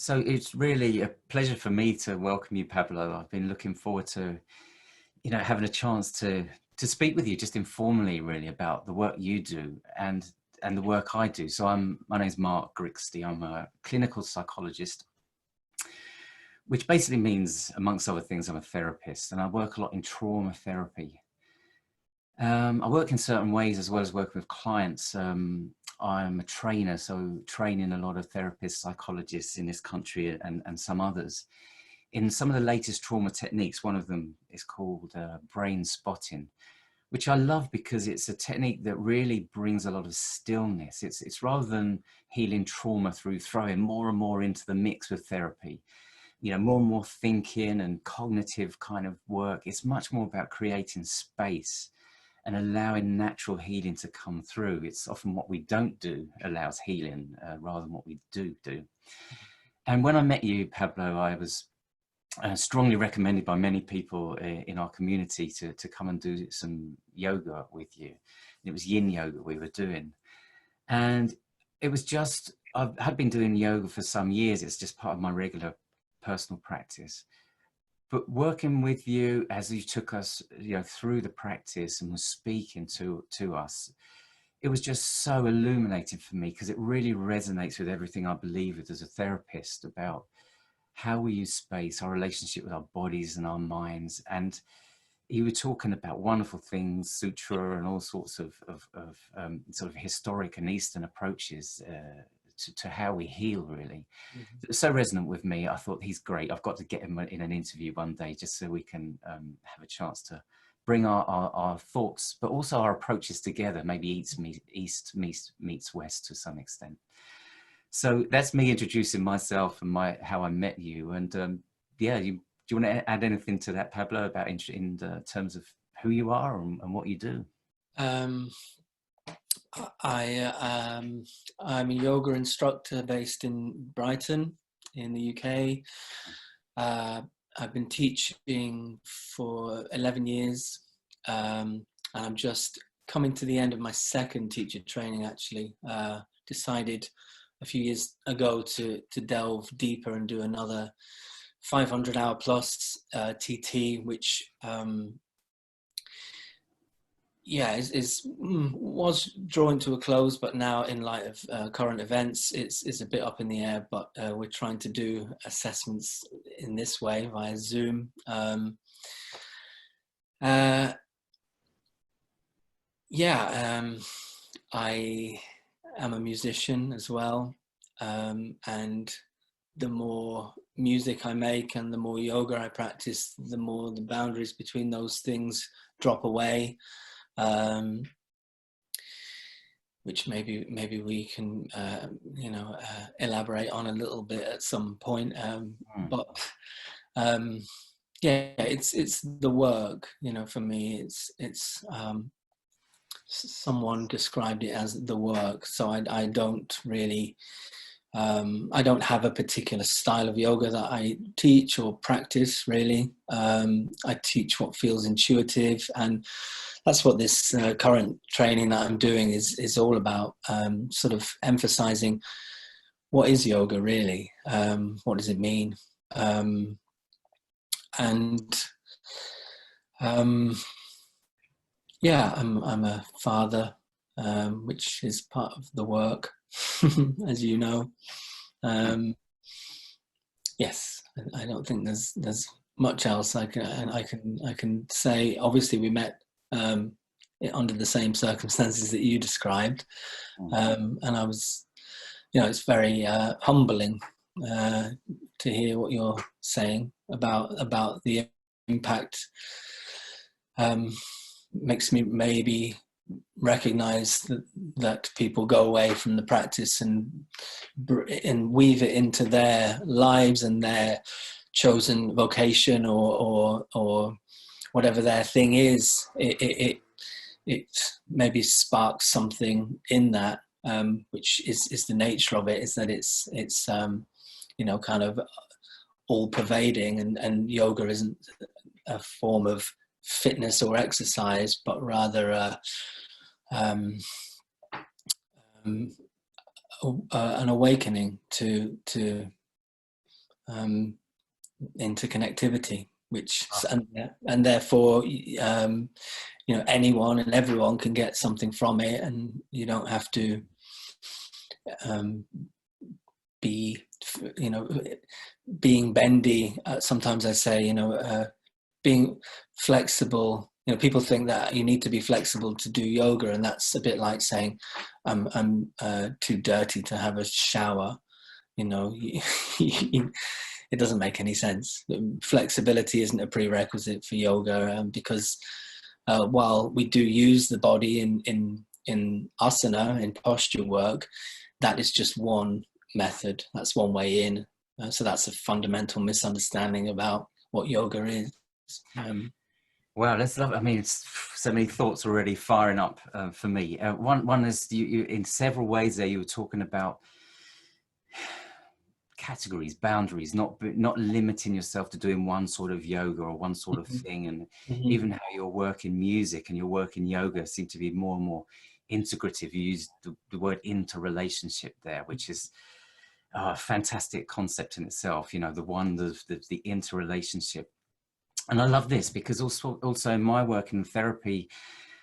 So it's really a pleasure for me to welcome you, Pablo. I've been looking forward to, having a chance to speak with you just informally, really, about the work you do and the work I do. So my name's Mark Grixti. I'm a clinical psychologist, which basically means, amongst other things, I'm a therapist, and I work a lot in trauma therapy. I work in certain ways as well as working with clients. I'm a trainer, so training a lot of therapists, psychologists in this country and some others in some of the latest trauma techniques. One of them is called brain spotting, which I love because it's a technique that really brings a lot of stillness. It's rather than healing trauma through throwing more and more into the mix with therapy, more and more thinking and cognitive kind of work. It's much more about creating space and allowing natural healing to come through. It's often what we don't do allows healing rather than what we do. And when I met you, Pablo, I was strongly recommended by many people in our community to come and do some yoga with you. It was yin yoga we were doing. And it was just, I had been doing yoga for some years. It's just part of my regular personal practice. But working with you as you took us, through the practice and was speaking to us, it was just so illuminating for me because it really resonates with everything I believe with as a therapist about how we use space, our relationship with our bodies and our minds. And you were talking about wonderful things, sutra and all sorts of sort of historic and Eastern approaches to how we heal, really. Mm-hmm. So resonant with me. I thought he's great. I've got to get him in an interview one day just so we can have a chance to bring our thoughts, but also our approaches together. Maybe East meets West to some extent. So that's me introducing myself and how I met you. And yeah, do you want to add anything to that, Pablo, about in terms of who you are and what you do? Um, I'm a yoga instructor based in Brighton, in the UK. I've been teaching for 11 years, and I'm just coming to the end of my second teacher training. Actually, decided a few years ago to delve deeper and do another 500-hour plus TT, which was drawing to a close, but now in light of current events, it's a bit up in the air. But we're trying to do assessments in this way via Zoom. I am a musician as well, and the more music I make and the more yoga I practice, the more the boundaries between those things drop away. Which maybe we can elaborate on a little bit at some point. But it's the work. For me, it's someone described it as the work. So I don't really. I don't have a particular style of yoga that I teach or practice, really. I teach what feels intuitive, and that's what this current training that I'm doing is all about, sort of emphasizing what is yoga really, what does it mean, and I'm a father, which is part of the work, as you know. Yes, I don't think there's much else I can say. Obviously, we met under the same circumstances that you described, and I was, it's very humbling to hear what you're saying about the impact. Makes me maybe recognize that people go away from the practice and weave it into their lives and their chosen vocation or whatever their thing is. It maybe sparks something in that, which is the nature of it, is that it's kind of all pervading, and yoga isn't a form of fitness or exercise, but rather an awakening to interconnectivity, which and therefore anyone and everyone can get something from it, and you don't have to be being bendy. Sometimes I say being flexible. People think that you need to be flexible to do yoga, and that's a bit like saying I'm too dirty to have a shower. It doesn't make any sense. Flexibility isn't a prerequisite for yoga, because while we do use the body in asana, in posture work, that is just one method. That's one way in. So that's a fundamental misunderstanding about what yoga is. Wow, that's lovely. I mean, it's so many thoughts already firing up for me. One is you in several ways there. You were talking about categories, boundaries, not limiting yourself to doing one sort of yoga or one sort of thing, and even how your work in music and your work in yoga seem to be more and more integrative. You use the word interrelationship there, which is a fantastic concept in itself. The wonder of the interrelationship. And I love this because also in my work in therapy,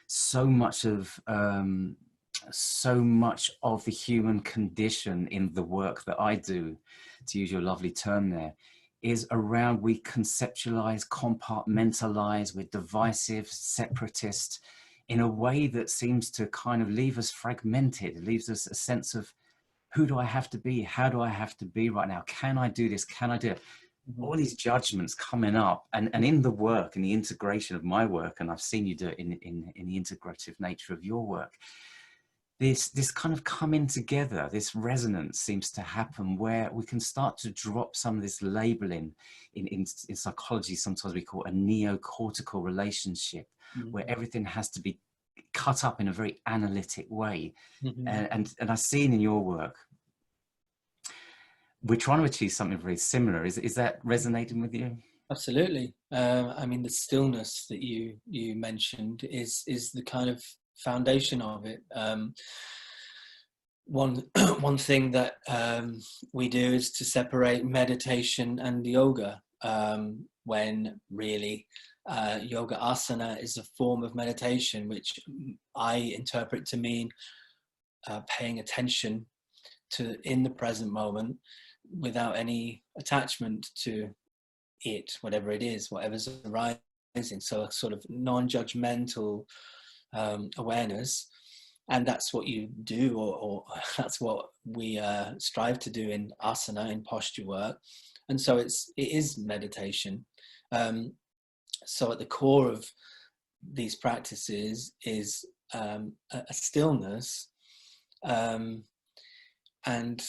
so much of the human condition in the work that I do, to use your lovely term there, is around we conceptualize, compartmentalize, we're divisive, separatist, in a way that seems to kind of leave us fragmented. It leaves us a sense of, who do I have to be? How do I have to be right now? Can I do this? Can I do it? All these judgments coming up, and in the work and the integration of my work, and I've seen you do it in the integrative nature of your work, this kind of coming together, this resonance seems to happen where we can start to drop some of this labeling. In psychology, sometimes we call it a neocortical relationship, where everything has to be cut up in a very analytic way. And I've seen in your work, we're trying to achieve something very similar. Is that resonating with you? Absolutely. I mean, the stillness that you mentioned is the kind of foundation of it. One thing that we do is to separate meditation and yoga, when really yoga asana is a form of meditation, which I interpret to mean paying attention to in the present moment without any attachment to it, whatever it is, whatever's arising. So a sort of non-judgmental awareness. And that's what you do, or that's what we strive to do in asana, in posture work. And so it is meditation. So at the core of these practices is a stillness, and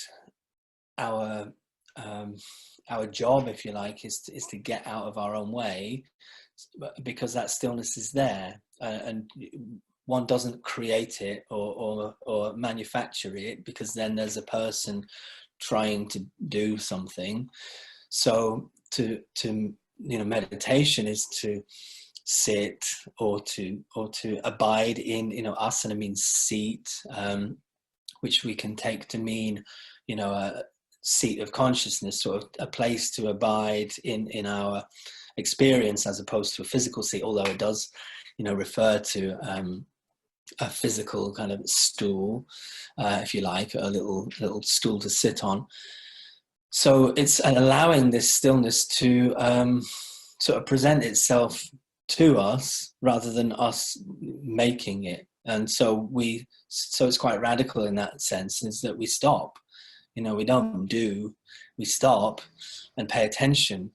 our job, if you like, is to get out of our own way, because that stillness is there, and one doesn't create it or manufacture it, because then there's a person trying to do something. So meditation is to sit or to abide in, asana means seat, which we can take to mean, a seat of consciousness, sort of a place to abide in our experience, as opposed to a physical seat, although it does, refer to a physical kind of stool, if you like, a little stool to sit on. So it's allowing this stillness to sort of present itself to us rather than us making it. And so it's quite radical in that sense, is that we stop. We don't do, we stop and pay attention.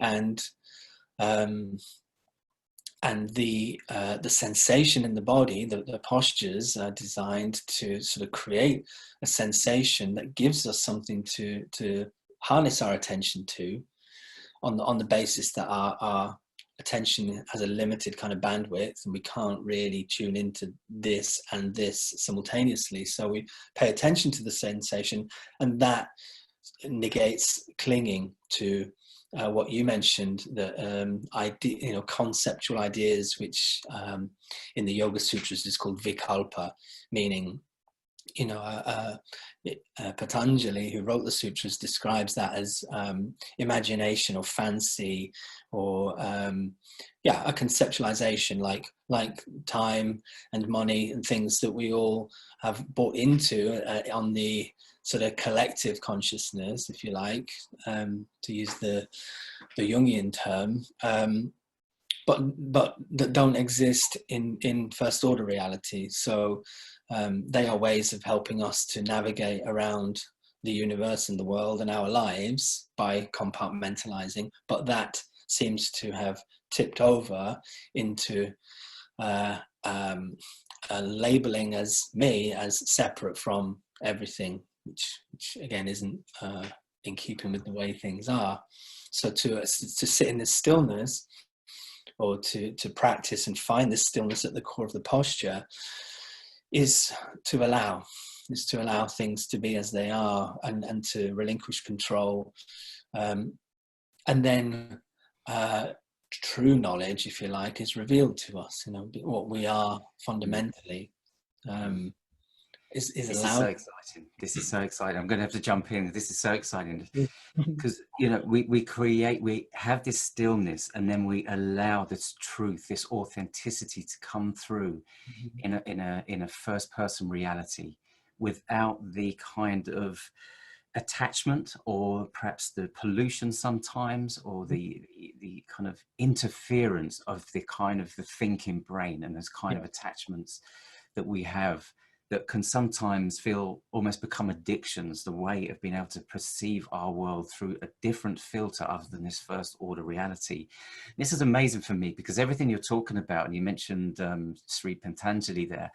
And the sensation in the body, the postures are designed to sort of create a sensation that gives us something to harness our attention to, on the basis that our attention has a limited kind of bandwidth, and we can't really tune into this and this simultaneously. So we pay attention to the sensation, and that negates clinging to what you mentioned, the conceptual ideas, which in the Yoga Sutras is called vikalpa, meaning you know, Patanjali, who wrote the sutras, describes that as imagination or fancy, or yeah, a conceptualization, like time and money and things that we all have bought into on the sort of collective consciousness, if you like, to use the Jungian term. But that don't exist in first order reality. So they are ways of helping us to navigate around the universe and the world and our lives by compartmentalizing. But that seems to have tipped over into labeling as me as separate from everything, which again isn't in keeping with the way things are. So to sit in this stillness, or to practice and find this stillness at the core of the posture, is to allow things to be as they are, and to relinquish control, and then true knowledge, if you like, is revealed to us. You know, what we are fundamentally is This is so allowed. exciting. This is so exciting. I'm going to have to jump in. This is so exciting because, you know, we have this stillness, and then we allow this truth, this authenticity to come through in a first person reality, without the kind of attachment, or perhaps the pollution sometimes, or the kind of interference of the kind of the thinking brain, and those kind of attachments that we have, that can sometimes feel almost become addictions, the way of being able to perceive our world through a different filter other than this first order reality. This is amazing for me, because everything you're talking about, and you mentioned Sri Patanjali there,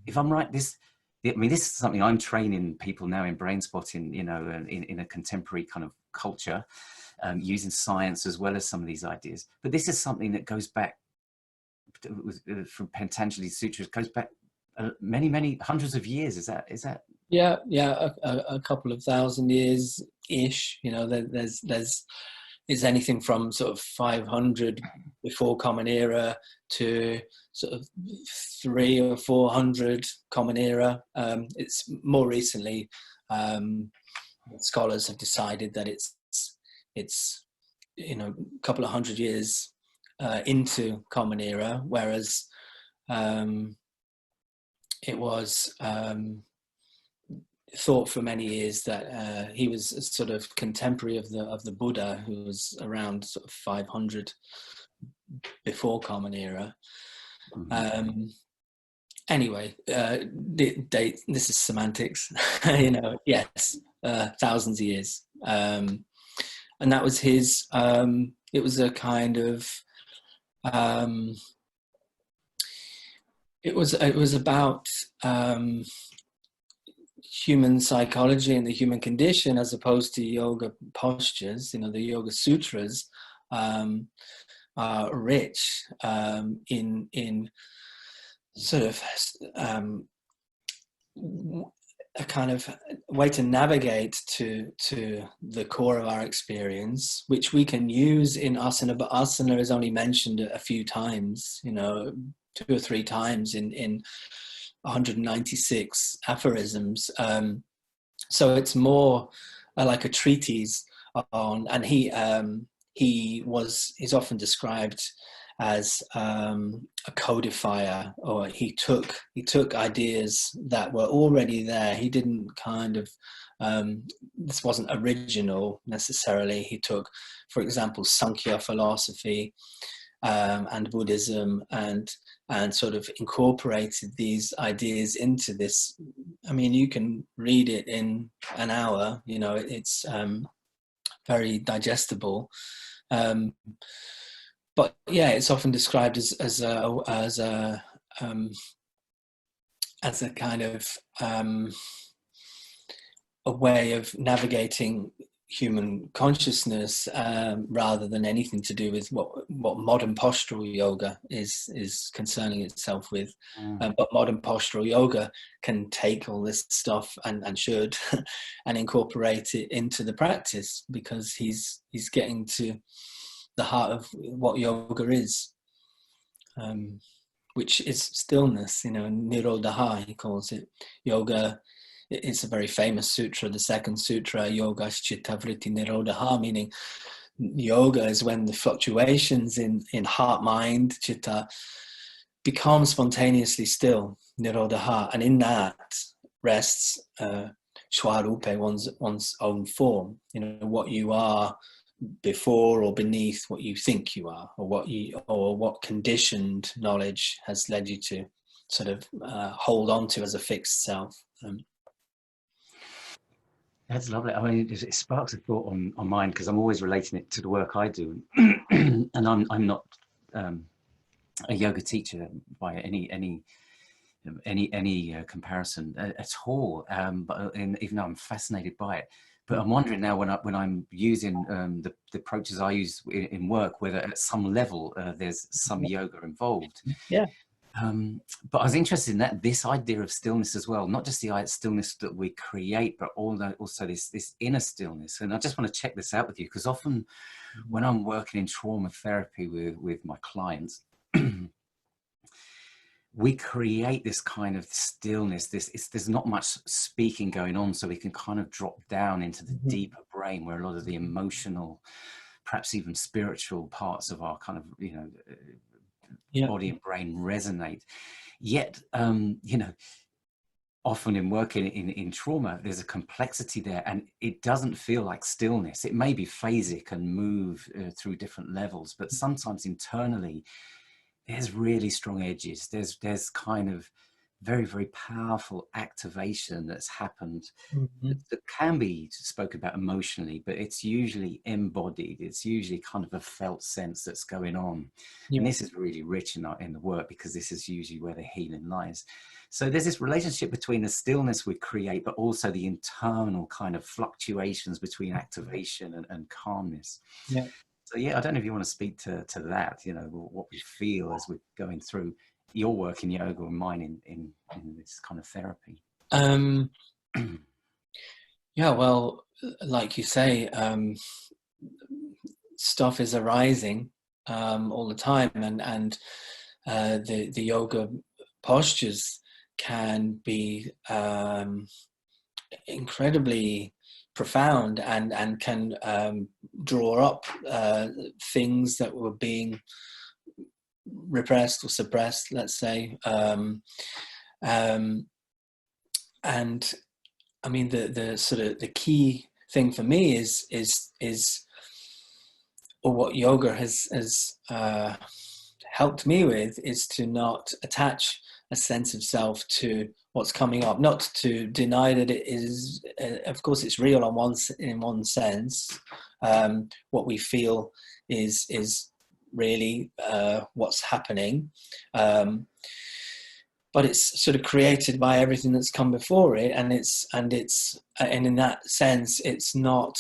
if I'm right, this is something I'm training people now in brain spotting, you know, in a contemporary kind of culture, using science as well as some of these ideas. But this is something that goes back from Patanjali's sutras, goes back many hundreds of years. Is that Yeah, a couple of thousand years ish. You know, there's it's anything from sort of 500 before Common Era to sort of 300 or 400 Common Era. It's more recently, scholars have decided that it's you know, a couple of hundred years into Common Era, whereas it was thought for many years that he was a sort of contemporary of the Buddha, who was around sort of 500 before Common Era. Anyway, date. This is semantics, you know. Yes, thousands of years, and that was his. It was a kind of. It was about human psychology and the human condition, as opposed to yoga postures. You know, the Yoga Sutras are rich in sort of a kind of way to navigate to the core of our experience, which we can use in asana. But asana is only mentioned a few times, you know, 2 or 3 times in 196 aphorisms. So it's more like a treatise on, and he's often described as a codifier, or he took ideas that were already there. He didn't kind of this wasn't original necessarily. He took, for example, Sankhya philosophy and Buddhism, and sort of incorporated these ideas into this. I mean, you can read it in an hour. You know, it's very digestible. But yeah, it's often described as a kind of a way of navigating human consciousness, rather than anything to do with what modern postural yoga is concerning itself with. But modern postural yoga can take all this stuff and should and incorporate it into the practice, because he's getting to the heart of what yoga is. which is stillness, Nirodha, he calls it. Yoga, it's a very famous sutra, the second sutra, Yoga Chitta Vritti Nirodha, meaning yoga is when the fluctuations in heart, mind, chitta become spontaneously still, Nirodha, and in that rests Swarupe, one's own form, what you are before or beneath what you think you are, or what conditioned knowledge has led you to sort of hold on to as a fixed self. That's lovely. I mean, it sparks a thought on mine, because I'm always relating it to the work I do, and I'm not a yoga teacher by any comparison at all. But even though I'm fascinated by it, but I'm wondering now, when I'm using the approaches I use in work, whether at some level there's some yoga involved. Yeah. But I was interested in this idea of stillness as well, not just the stillness that we create, but also this inner stillness. And I just want to check this out with you, because often when I'm working in trauma therapy with my clients, we create this kind of stillness. There's not much speaking going on, so we can kind of drop down into the deeper brain, where a lot of the emotional, perhaps even spiritual parts of our kind of body and brain resonate. Yet often in working in trauma, there's a complexity there, and it doesn't feel like stillness. It may be phasic and move through different levels, but sometimes internally there's really strong edges. There's kind of very, very powerful activation that's happened that can be spoken about emotionally, but it's usually embodied. It's usually kind of a felt sense that's going on. And this is really rich in the work, because this is usually where the healing lies. So there's this relationship between the stillness we create, but also the internal kind of fluctuations between activation and calmness. Yeah. So I don't know if you want to speak to that, what we feel as we're going through your work in yoga and mine in this kind of therapy. Yeah, well, like you say, stuff is arising all the time, and the yoga postures can be incredibly profound, and can draw up things that were being repressed or suppressed, let's say. And I mean, the sort of the key thing for me is or what yoga has helped me with, is to not attach a sense of self to what's coming up, not to deny that it is, of course it's real in one sense. What we feel is really what's happening, but it's sort of created by everything that's come before it, and in that sense it's not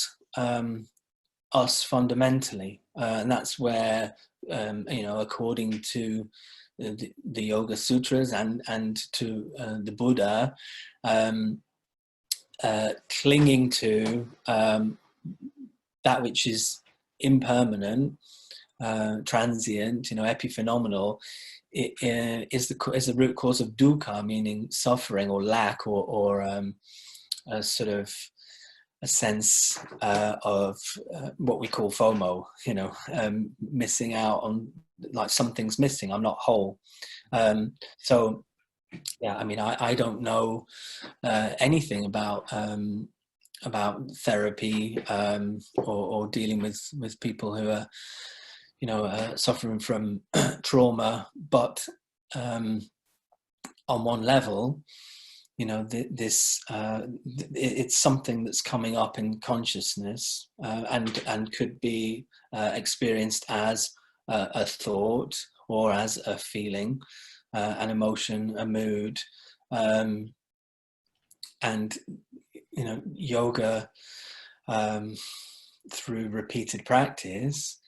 us fundamentally, and that's where according to the Yoga Sutras and to the Buddha, clinging to that which is impermanent, transient, epiphenomenal, is the root cause of dukkha, meaning suffering or lack, or a sort of a sense of what we call FOMO, missing out on, like something's missing, I'm not whole. So yeah, I mean, I don't know anything about therapy, or dealing with people who are suffering from trauma, but on one level, it's something that's coming up in consciousness, and could be experienced as a thought, or as a feeling, an emotion, a mood, and yoga, through repeated practice,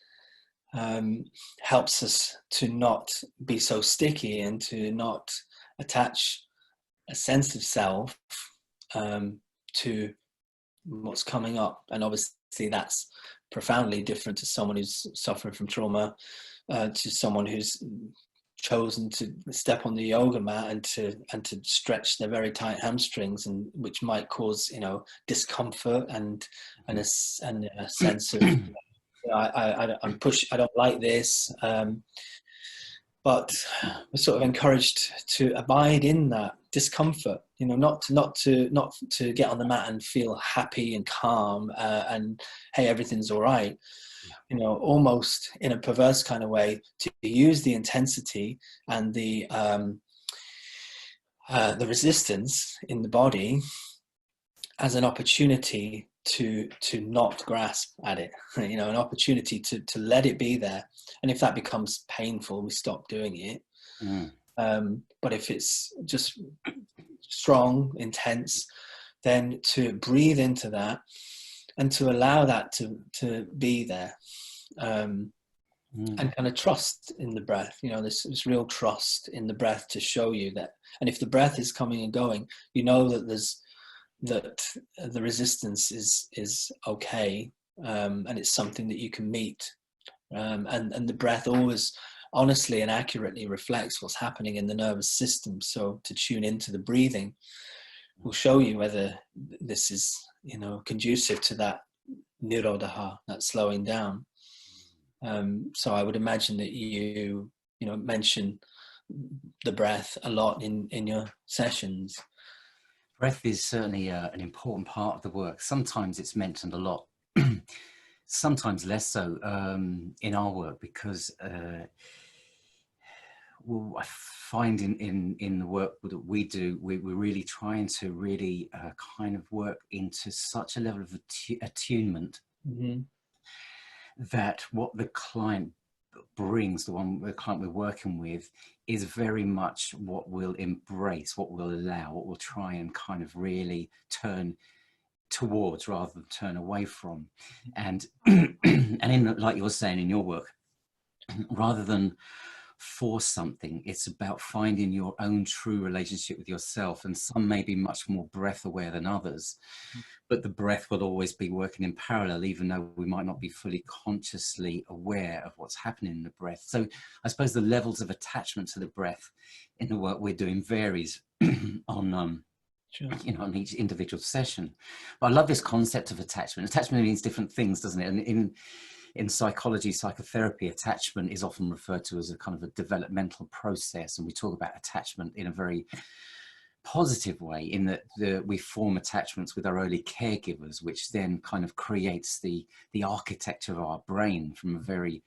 helps us to not be so sticky, and to not attach a sense of self to what's coming up. And obviously that's profoundly different to someone who's suffering from trauma, to someone who's chosen to step on the yoga mat and to stretch their very tight hamstrings, and which might cause, you know, discomfort and a sense of, you know, I'm I don't like this, but we're sort of encouraged to abide in that discomfort, you know, not to get on the mat and feel happy and calm, and hey, everything's all right. You know, almost in a perverse kind of way, to use the intensity and the resistance in the body as an opportunity to not grasp at it, you know, an opportunity to let it be there. And if that becomes painful, we stop doing it. But if it's just strong, intense, then to breathe into that and to allow that to be there, and kind of trust in the breath. You know, this real trust in the breath to show you that. And if the breath is coming and going, you know that the resistance is okay, and it's something that you can meet. And the breath always honestly and accurately reflects what's happening in the nervous system. So to tune into the breathing will show you whether this is, you know, conducive to that nirodha, that slowing down. So I would imagine that you know, mention the breath a lot in your sessions. Breath is certainly an important part of the work. Sometimes it's mentioned a lot, sometimes less so in our work, because well, I find in the work that we do, we're really trying to really kind of work into such a level of attunement that what the client brings, the client we're working with, is very much what we'll embrace, what we'll allow, what we'll try and kind of really turn towards rather than turn away from. And and like you're saying in your work, rather than force something, it's about finding your own true relationship with yourself. And some may be much more breath aware than others, but the breath will always be working in parallel, even though we might not be fully consciously aware of what's happening in the breath. So I suppose the levels of attachment to the breath in the work we're doing varies on Sure. you know, on each individual session. But I love this concept of attachment. Attachment means different things, doesn't it? And in psychology, psychotherapy, attachment is often referred to as a kind of a developmental process. And we talk about attachment in a very positive way, in that we form attachments with our early caregivers, which then kind of creates the architecture of our brain from a very,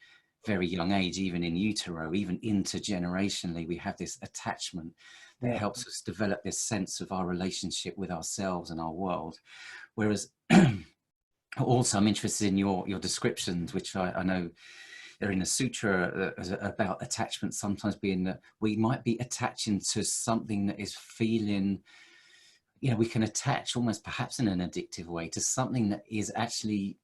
very young age, even in utero, even intergenerationally, we have this attachment that helps us develop this sense of our relationship with ourselves and our world. Whereas also I'm interested in your descriptions, which I know they're in the sutra, about attachment sometimes being that we might be attaching to something that is feeling, you know, we can attach almost perhaps in an addictive way to something that is actually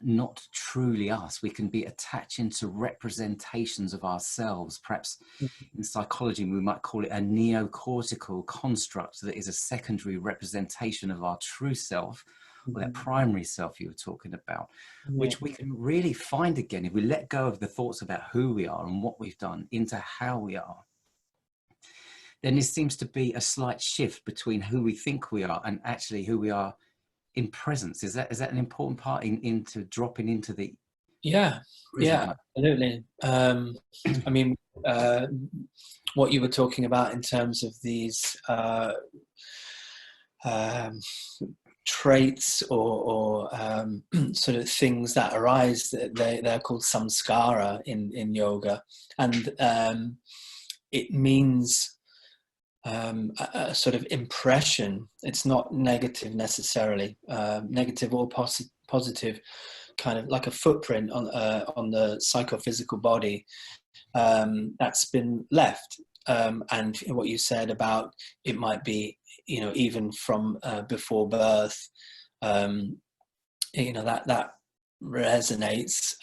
not truly us. We can be attaching to representations of ourselves. Perhaps in psychology we might call it a neocortical construct that is a secondary representation of our true self, or that primary self you were talking about, which we can really find again if we let go of the thoughts about who we are and what we've done into how we are. Then there seems to be a slight shift between who we think we are and actually who we are in presence. Is that an important part into dropping into the absolutely. I mean, what you were talking about in terms of these traits or sort of things that arise, they're called samskara in yoga, and it means a sort of impression. It's not negative necessarily, negative or positive, kind of like a footprint on the psychophysical body that's been left. And what you said about it might be, you know, even from before birth, you know, that resonates.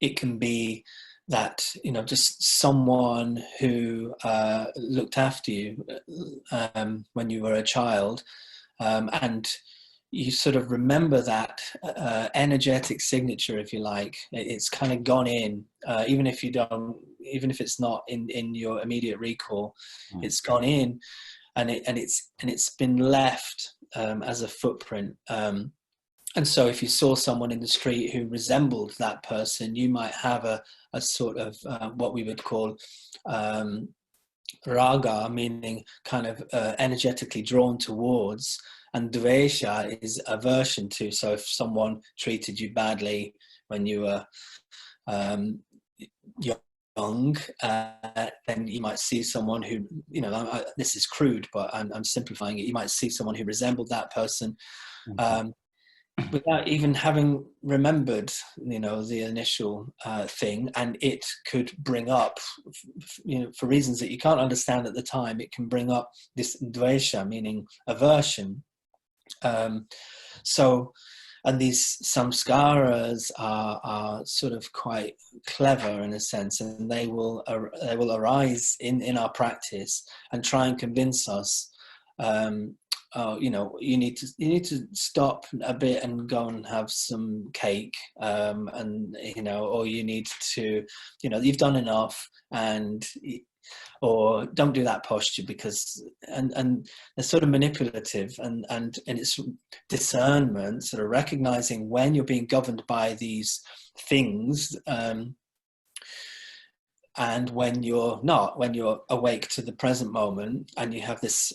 It can be that, you know, just someone who looked after you when you were a child, and you sort of remember that energetic signature, if you like. It's kind of gone in, even if you don't, even if it's not in your immediate recall, Mm. it's gone in, and it's been left as a footprint. And so if you saw someone in the street who resembled that person, you might have a sort of what we would call raga, meaning kind of energetically drawn towards, and dvesha is aversion to. So if someone treated you badly when you were young, then you might see someone who, this is crude, but I'm simplifying it. You might see someone who resembled that person, without even having remembered, the initial thing, and it could bring up, for reasons that you can't understand at the time, it can bring up this dvesha, meaning aversion. And these samskaras are sort of quite clever in a sense, and they will arise in our practice and try and convince us, you need to stop a bit and go and have some cake, or you need to, you've done enough, or don't do that posture because, and they're sort of manipulative, and it's discernment, sort of recognizing when you're being governed by these things, and when you're not, when you're awake to the present moment, and you have this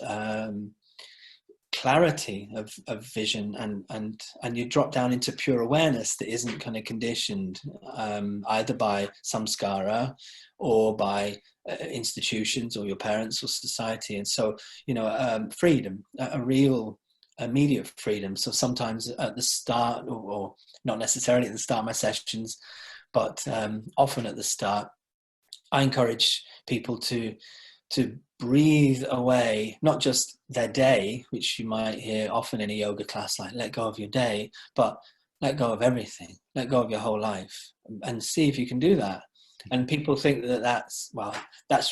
clarity of vision, and you drop down into pure awareness that isn't kind of conditioned either by samskara or by institutions or your parents or society. And so, freedom, a real immediate freedom. So sometimes at the start, or not necessarily at the start of my sessions, but often at the start, I encourage people to breathe away, not just their day, which you might hear often in a yoga class, like let go of your day, but let go of everything, let go of your whole life, and see if you can do that. And people think that that's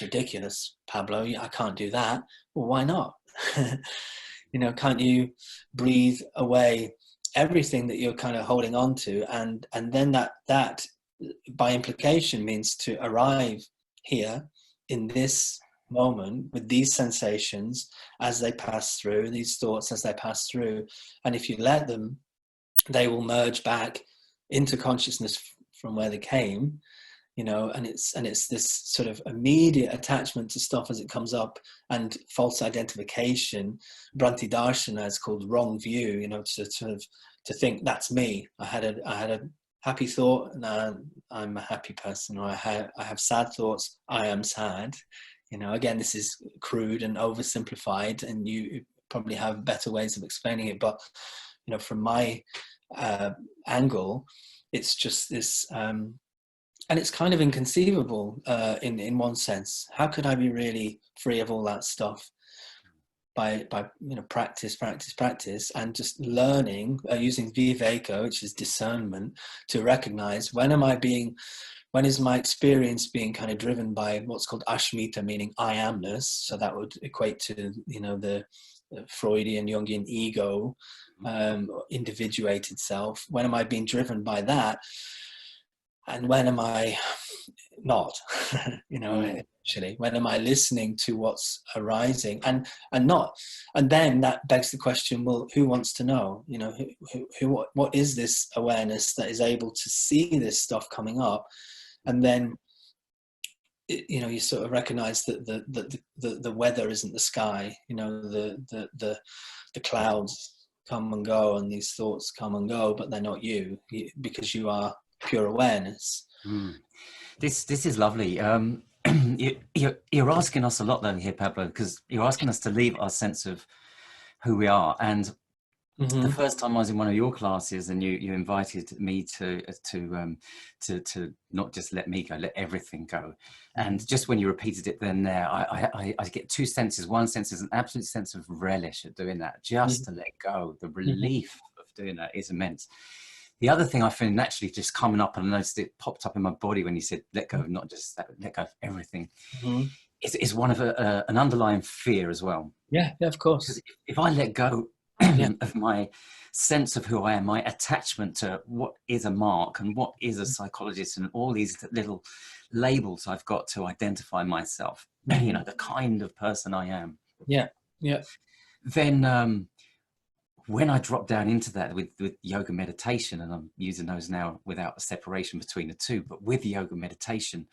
ridiculous, Pablo, I can't do that. Well, why not? Can't you breathe away everything that you're kind of holding on to, and then that by implication means to arrive here in this moment with these sensations as they pass through, these thoughts as they pass through, and if you let them, they will merge back into consciousness from where they came, and it's this sort of immediate attachment to stuff as it comes up, and false identification. Bhranti Darshana is called wrong view, to think that's me. I had a happy thought, and I'm a happy person, or I have sad thoughts, I am sad. Again, this is crude and oversimplified, and you probably have better ways of explaining it. But, from my angle, it's just this, and it's kind of inconceivable in one sense. How could I be really free of all that stuff? By practice, and just learning, using viveka, which is discernment, to recognize when is my experience being kind of driven by what's called ashmita, meaning I amness. So that would equate to, the Freudian, Jungian ego, individuated self. When am I being driven by that? And when am I not? Actually, when am I listening to what's arising and not? And then that begs the question, well, who wants to know? What is this awareness that is able to see this stuff coming up? And then, you sort of recognize that the weather isn't the sky. The clouds come and go, and these thoughts come and go, but they're not you, because you are pure awareness. This is lovely. You're asking us a lot though here, Pablo, because you're asking us to leave our sense of who we are. And the first time I was in one of your classes, and you invited me to not just let me go, let everything go. And just when you repeated it then there, I get two senses. One sense is an absolute sense of relish at doing that, just to let go. The relief of doing that is immense. The other thing I feel naturally just coming up, and I noticed it popped up in my body when you said let go, not just that, let go of everything, is one of an underlying fear as well. Yeah, of course. Because if I let go Yeah. of my sense of who I am, my attachment to what is a mark and what is a psychologist, and all these little labels I've got to identify myself, you know, the kind of person I am. Yeah. Yeah. Then when I drop down into that with yoga meditation, and I'm using those now without a separation between the two, but with yoga meditation,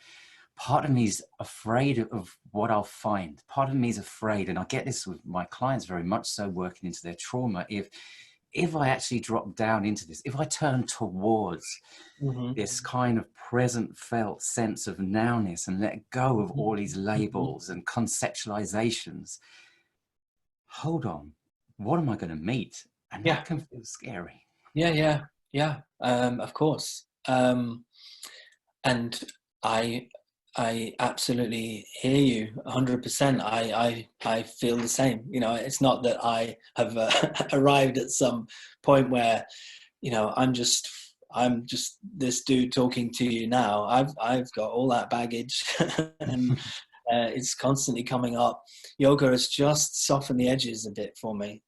part of me is afraid of what I'll find. Part of me is afraid, and I get this with my clients very much so, working into their trauma. If I actually drop down into this, if I turn towards this kind of present felt sense of nowness and let go of all these labels and conceptualizations, hold on, what am I going to meet? And Yeah. that can feel scary. Yeah. Yeah. Yeah. Of course. And I absolutely hear you 100%. I feel the same. You know, it's not that I have arrived at some point where, you know, I'm just this dude talking to you now. I've got all that baggage, and it's constantly coming up. Yoga has just softened the edges a bit for me,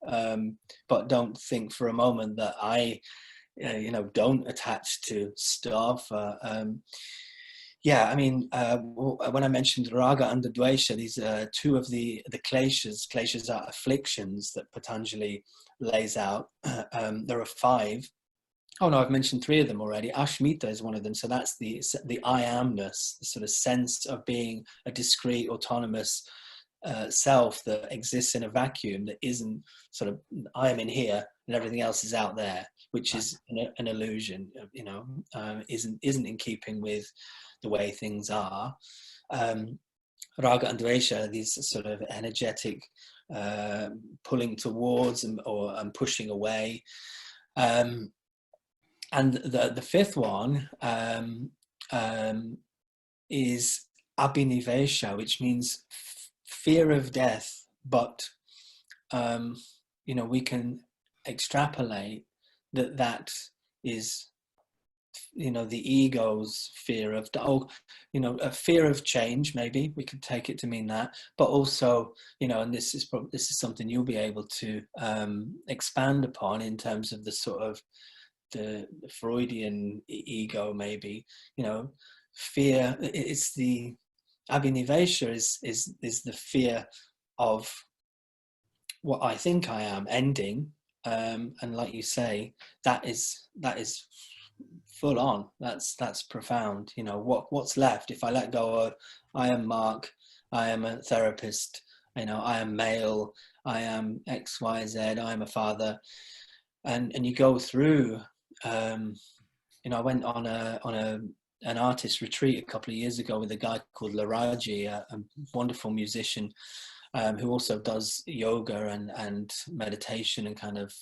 but don't think for a moment that I, you know, don't attach to stuff. Yeah, I mean, when I mentioned raga and dvesha, these are two of the kleshas. Kleshas are afflictions that Patanjali lays out. There are 5. Oh no, I've mentioned 3 of them already. Ashmita is one of them. So that's the I amness, the sort of sense of being a discrete, autonomous self that exists in a vacuum, that isn't sort of, I am in here and everything else is out there, which Right. is an illusion. You know, isn't in keeping with the way things are. Raga and dvesha, these sort of energetic pulling towards or pushing away. And the 5th one is abhinivesha, which means fear of death. But you know, we can extrapolate that is, you know, the ego's fear of, you know, a fear of change. Maybe we could take it to mean that, but also, you know, and this is something you'll be able to expand upon in terms of the sort of the Freudian ego, maybe, you know, fear. It's the abhinivesha is the fear of what I think I am ending, and like you say, that is full on. That's profound. You know, what's left if I let go of I am Mark, I am a therapist, you know, I am male, I am XYZ, I am a father, and you go through. You know, I went on an artist retreat a couple of years ago with a guy called Laraji, a wonderful musician, who also does yoga and meditation, and kind of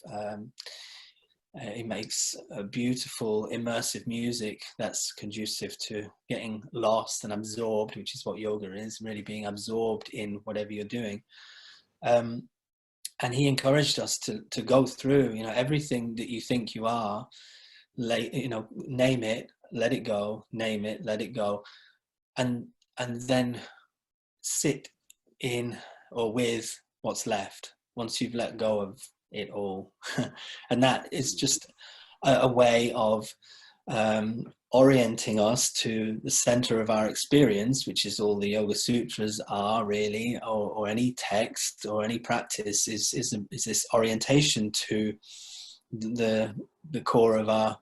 he makes a beautiful immersive music that's conducive to getting lost and absorbed, which is what yoga is, really being absorbed in whatever you're doing. And he encouraged us to go through, you know, everything that you think you are, you know, name it, let it go, name it, let it go, and then sit in or with what's left once you've let go of it all. And that is just a way of orienting us to the center of our experience, which is all the Yoga Sutras are really, or any text or any practice is this orientation to the core of our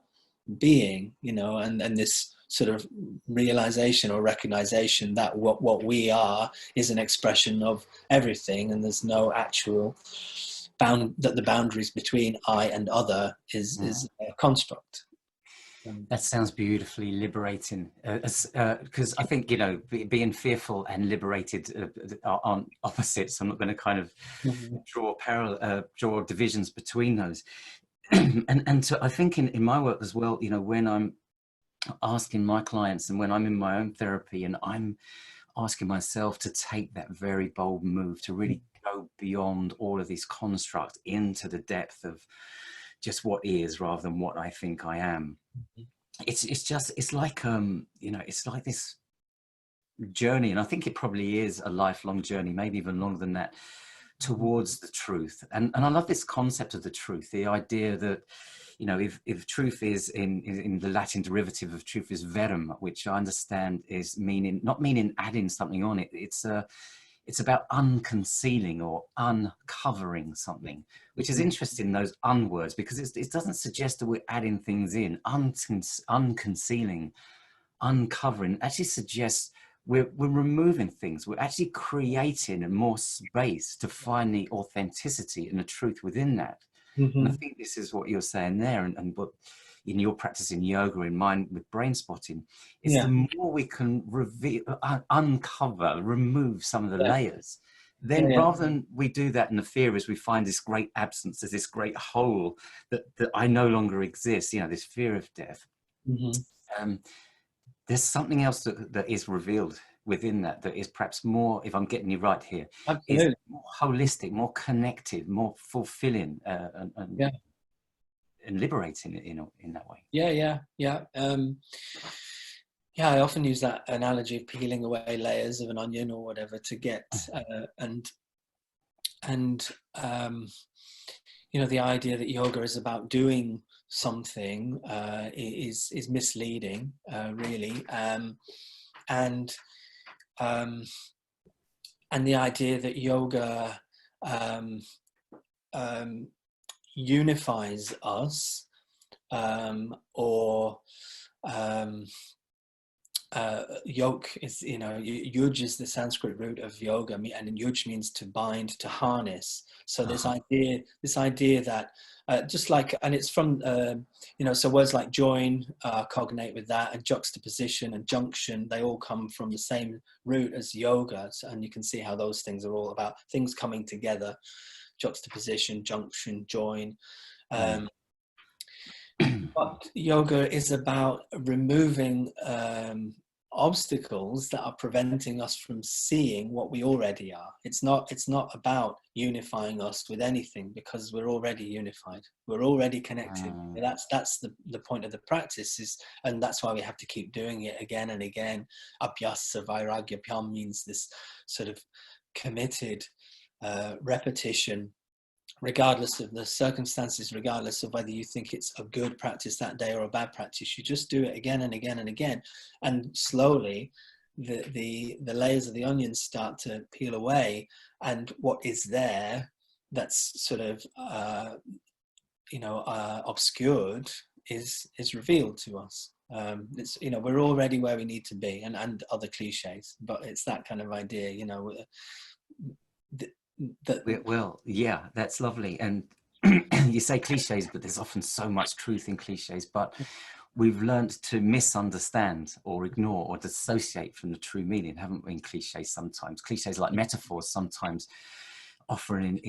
being, you know, and this sort of realization or recognition that what we are is an expression of everything, and there's no actual that the boundaries between I and other is a construct. That sounds beautifully liberating, because I think, you know, being fearful and liberated aren't opposites. I'm not going to kind of draw divisions between those. And so I think in my work as well, you know, when I'm asking my clients and when I'm in my own therapy and I'm asking myself to take that very bold move to really go beyond all of these constructs into the depth of just what is rather than what I think I am. It's like you know, it's like this journey, and I think it probably is a lifelong journey, maybe even longer than that, towards the truth. And I love this concept of the truth, the idea that, you know, if truth is in the Latin derivative of truth is verum, which I understand is meaning, not meaning adding something on it. It's about unconcealing or uncovering something, which is interesting, those words, because it doesn't suggest that we're adding things in. Unconcealing, uncovering actually suggests we're removing things. We're actually creating more space to find the authenticity and the truth within that. And I Mm-hmm. think this is what you're saying there, and what in your practice in yoga, in mine with brain spotting, is Yeah, the more we can reveal, uncover, remove some of the yeah, layers, yeah, then yeah. rather than we do that, and the fear is we find this great absence, there's this great hole that I no longer exist, you know, this fear of death. Mm-hmm. Um, there's something else that is revealed within that is perhaps more, if I'm getting you right here, is Absolutely. more holistic, more connected, more fulfilling, Yeah, and liberating in that way. yeah, yeah, yeah. Yeah, I often use that analogy of peeling away layers of an onion or whatever to get and you know, the idea that yoga is about doing something is misleading, really, and um, and the idea that yoga um, um, unifies us, or um, yoke is, you know, yuj is the Sanskrit root of yoga, and yuj means to bind, to harness. So this idea that just like, and it's from you know, so words like join cognate with that, and juxtaposition and junction, they all come from the same root as yoga. So, and you can see how those things are all about things coming together: juxtaposition, junction, join. Mm. Um, but yoga is about removing obstacles that are preventing us from seeing what we already are. It's not about unifying us with anything, because we're already unified. We're already connected. That's the point of the practice is, and that's why we have to keep doing it again and again. Abhyasa vairagya pyam means this sort of committed repetition, regardless of the circumstances, regardless of whether you think it's a good practice that day or a bad practice. You just do it again and again and again, and slowly the layers of the onion start to peel away, and what is there that's sort of you know, obscured is revealed to us. It's, you know, we're already where we need to be, and other cliches, but it's that kind of idea, you know, that Well, yeah, that's lovely. And you say cliches, but there's often so much truth in cliches. But we've learned to misunderstand or ignore or dissociate from the true meaning, haven't we, in cliches sometimes? Cliches like metaphors sometimes offer an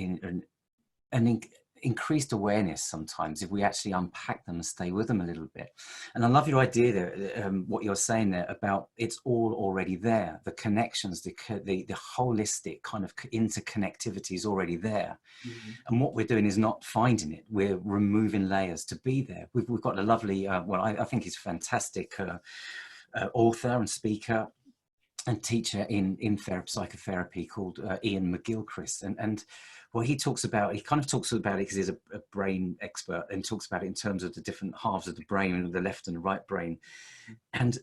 increased awareness sometimes if we actually unpack them and stay with them a little bit. And I love your idea there, what you're saying there about it's all already there. The connections, the holistic kind of interconnectivity is already there. And what we're doing is not finding it. We're removing layers to be there. We've got a lovely, well, I think he's a fantastic author and speaker and teacher in psychotherapy called Ian McGilchrist. And what he talks about, he kind of talks about it because he's a brain expert, and talks about it in terms of the different halves of the brain, the left and the right brain. And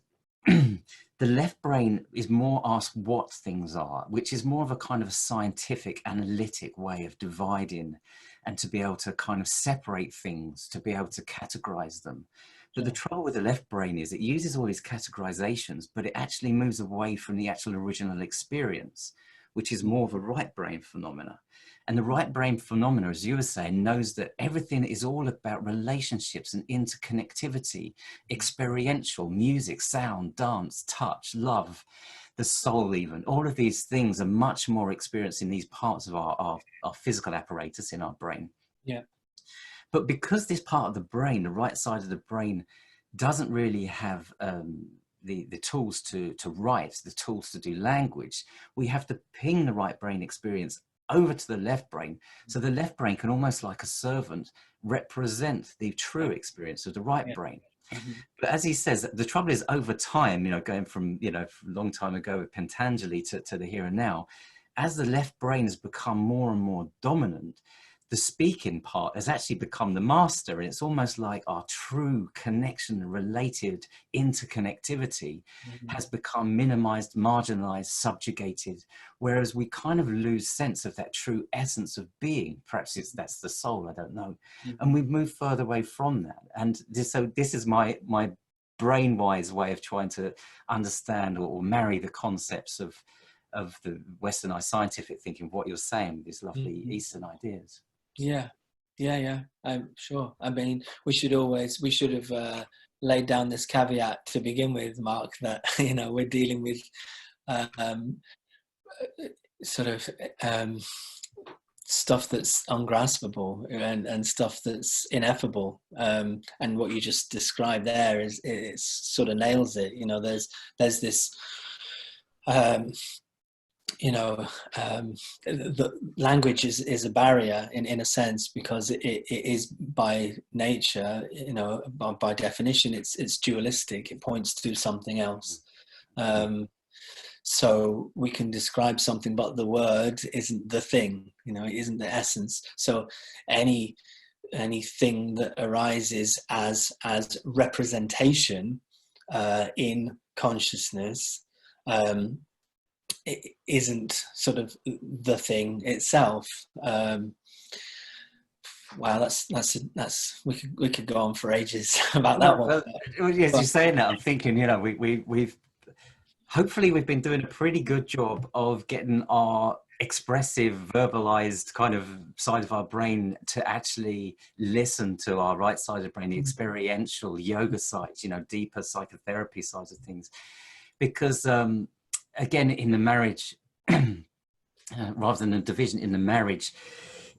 the left brain is more asked what things are, which is more of a kind of a scientific, analytic way of dividing and to be able to kind of separate things, to be able to categorize them. But the trouble with the left brain is it uses all these categorizations, but it actually moves away from the actual original experience, which is more of a right brain phenomena. And the right brain phenomena, as you were saying, knows that everything is all about relationships and interconnectivity, experiential, music, sound, dance, touch, love, the soul even. All of these things are much more experienced in these parts of our physical apparatus in our brain. yeah. But because this part of the brain, the right side of the brain, doesn't really have the tools to write, the tools to do language, we have to ping the right brain experience over to the left brain. So the left brain can almost like a servant represent the true experience of the right Yeah. brain. Mm-hmm. But as he says, the trouble is over time, you know, going from, you know, a long time ago with Pentanjali to the here and now, as the left brain has become more and more dominant, the speaking part has actually become the master. And it's almost like our true connection, related interconnectivity has become minimized, marginalized, subjugated, whereas we kind of lose sense of that true essence of being. Perhaps that's the soul, I don't know. And we've moved further away from that. And so this is my brain-wise way of trying to understand or marry the concepts of the westernized scientific thinking, what you're saying, these lovely Eastern ideas. Yeah, I'm sure. I mean, we should have laid down this caveat to begin with, Mark, that we're dealing with um, sort of stuff that's ungraspable and stuff that's ineffable. And what you just described there it sort of nails it. There's this. The language is a barrier in a sense, because it is by nature, by definition, it's dualistic. It points to something else. So we can describe something, but the word isn't the thing, it isn't the essence. So anything that arises as representation in consciousness, it isn't sort of the thing itself. Wow, that's we could go on for ages about that one. Well, yes, you're saying that, I'm thinking, we've hopefully we've been doing a pretty good job of getting our expressive, verbalized kind of side of our brain to actually listen to our right side of the brain, the experiential yoga side, deeper psychotherapy sides of things, because again, in the marriage, rather than a division in the marriage,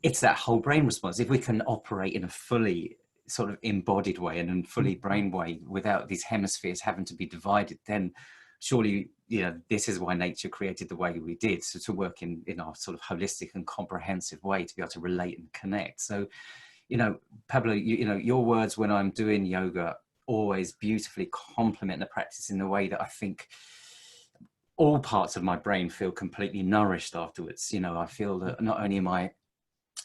it's that whole brain response. If we can operate in a fully sort of embodied way and in fully brain way without these hemispheres having to be divided, then surely, this is why nature created the way we did, so to work in our sort of holistic and comprehensive way to be able to relate and connect. So, Pablo, your words when I'm doing yoga always beautifully complement the practice in the way that I think all parts of my brain feel completely nourished afterwards. I feel that not only am I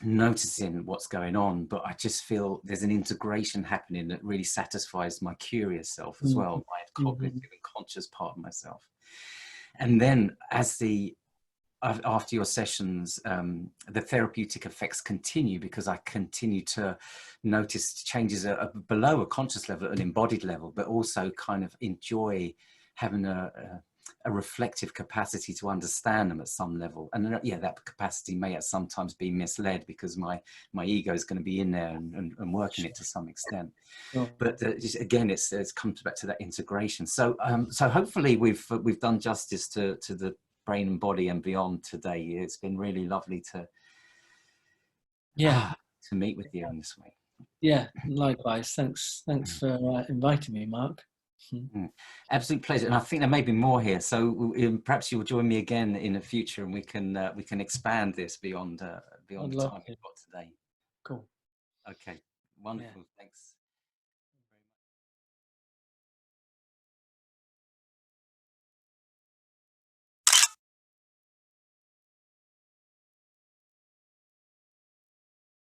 noticing what's going on, but I just feel there's an integration happening that really satisfies my curious self as well, my cognitive and conscious part of myself. And then after your sessions, the therapeutic effects continue, because I continue to notice changes below a conscious level, at an embodied level, but also kind of enjoy having a reflective capacity to understand them at some level. And that capacity may at sometimes be misled, because my ego is going to be in there and working it to some extent. But again, it's comes back to that integration. So hopefully we've done justice to the brain and body and beyond today. It's been really lovely to meet with you in this way. Yeah, likewise. Thanks for inviting me, Mark. Absolute pleasure. And I think there may be more here, so perhaps you'll join me again in the future, and we can expand this beyond the time we've got today. Cool. Okay, wonderful. Thanks.